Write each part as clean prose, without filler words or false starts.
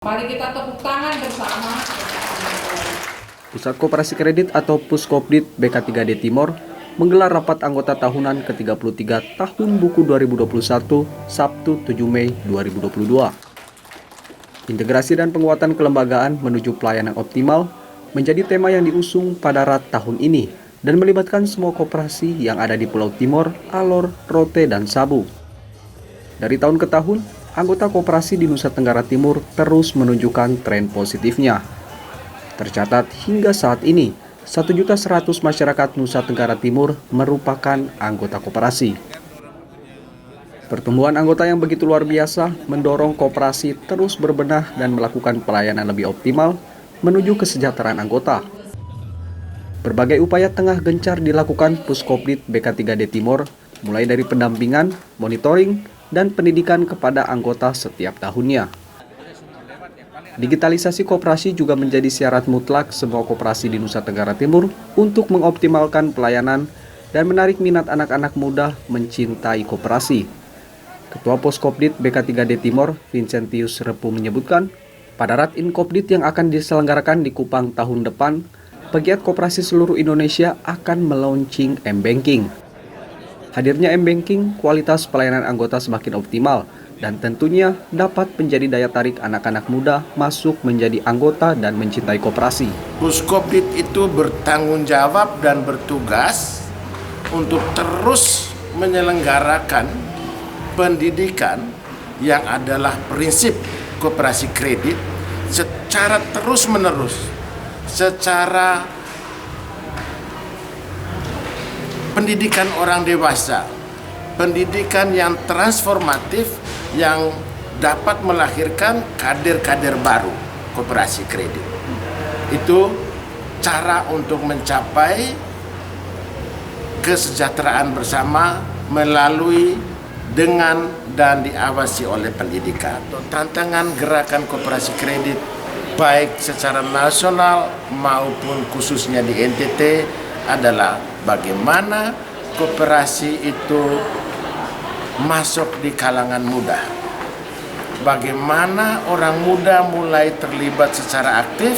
Mari kita tepuk tangan bersama. Pusat Koperasi Kredit atau Puskopdit BK3D Timor menggelar rapat anggota tahunan ke-33 tahun buku 2021 Sabtu 7 Mei 2022. Integrasi dan penguatan kelembagaan menuju pelayanan optimal menjadi tema yang diusung pada RAT tahun ini dan melibatkan semua koperasi yang ada di Pulau Timor, Alor, Rote, dan Sabu. Dari tahun ke tahun, anggota koperasi di Nusa Tenggara Timur terus menunjukkan tren positifnya. Tercatat hingga saat ini, 1.100.000 masyarakat Nusa Tenggara Timur merupakan anggota koperasi. Pertumbuhan anggota yang begitu luar biasa mendorong koperasi terus berbenah dan melakukan pelayanan lebih optimal menuju kesejahteraan anggota. Berbagai upaya tengah gencar dilakukan Puskopdit BK3D Timor, mulai dari pendampingan, monitoring, dan pendidikan kepada anggota setiap tahunnya. Digitalisasi koperasi juga menjadi syarat mutlak semua koperasi di Nusa Tenggara Timur untuk mengoptimalkan pelayanan dan menarik minat anak-anak muda mencintai koperasi. Ketua Puskopdit BK3D Timor, Vincentius Repu menyebutkan, pada RAT Inkopdit yang akan diselenggarakan di Kupang tahun depan, pegiat koperasi seluruh Indonesia akan melaunching M-Banking. Hadirnya M-Banking, kualitas pelayanan anggota semakin optimal dan tentunya dapat menjadi daya tarik anak-anak muda masuk menjadi anggota dan mencintai koperasi. Puskopdit itu bertanggung jawab dan bertugas untuk terus menyelenggarakan pendidikan yang adalah prinsip koperasi kredit secara terus-menerus, secara pendidikan orang dewasa, pendidikan yang transformatif yang dapat melahirkan kader-kader baru koperasi kredit. Itu cara untuk mencapai kesejahteraan bersama melalui dengan dan diawasi oleh pendidikan. Tantangan gerakan koperasi kredit baik secara nasional maupun khususnya di NTT adalah bagaimana koperasi itu masuk di kalangan muda. Bagaimana orang muda mulai terlibat secara aktif,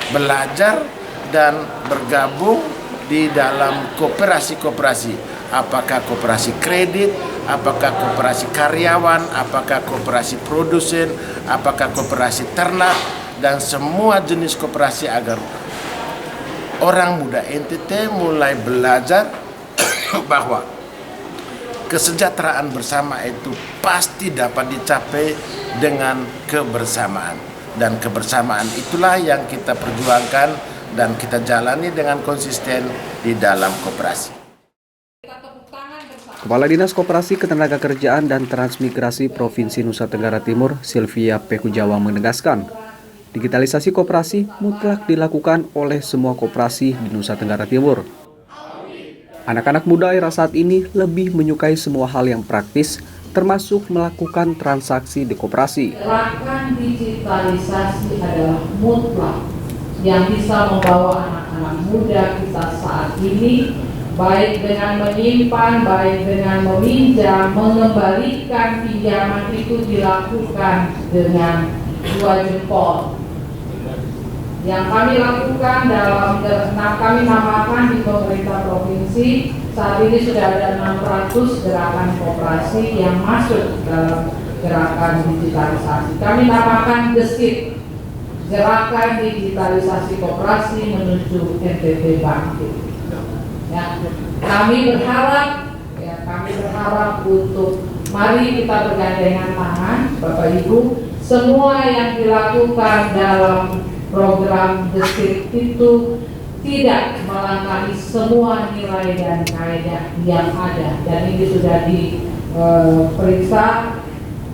belajar dan bergabung di dalam koperasi-koperasi. Apakah koperasi kredit, apakah koperasi karyawan, apakah koperasi produsen, apakah koperasi ternak, dan semua jenis koperasi agar orang muda NTT mulai belajar bahwa kesejahteraan bersama itu pasti dapat dicapai dengan kebersamaan. Dan kebersamaan itulah yang kita perjuangkan dan kita jalani dengan konsisten di dalam koperasi. Kepala Dinas Koperasi Ketenagakerjaan dan Transmigrasi Provinsi Nusa Tenggara Timur, Sylvia Pekujawa menegaskan, digitalisasi koperasi mutlak dilakukan oleh semua koperasi di Nusa Tenggara Timur. Anak-anak muda era saat ini lebih menyukai semua hal yang praktis, termasuk melakukan transaksi di koperasi. Gerakan digitalisasi adalah mutlak yang bisa membawa anak-anak muda kita saat ini, baik dengan menyimpan, baik dengan meminjam, mengembalikan pinjaman itu dilakukan dengan 2 jempol. Yang kami lakukan kami namakan di pemerintah provinsi, saat ini sudah ada 600 gerakan koperasi yang masuk dalam gerakan digitalisasi. Kami namakan GESIP, Gerakan Digitalisasi Koperasi Menuju NTT Bangkit. Ya, kami berharap untuk mari kita bergandengan tangan, Bapak Ibu, semua yang dilakukan dalam program GESIP itu tidak melangkahi semua nilai dan kaidah yang ada, dan ini sudah diperiksa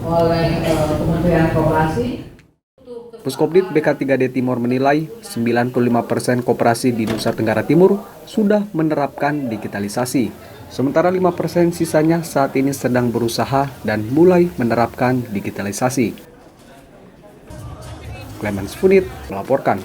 oleh Kementerian Koperasi. Puskopdit BK3D Timor menilai 95% koperasi di Nusa Tenggara Timur sudah menerapkan digitalisasi, sementara 5% sisanya saat ini sedang berusaha dan mulai menerapkan digitalisasi. Clemens Funit melaporkan.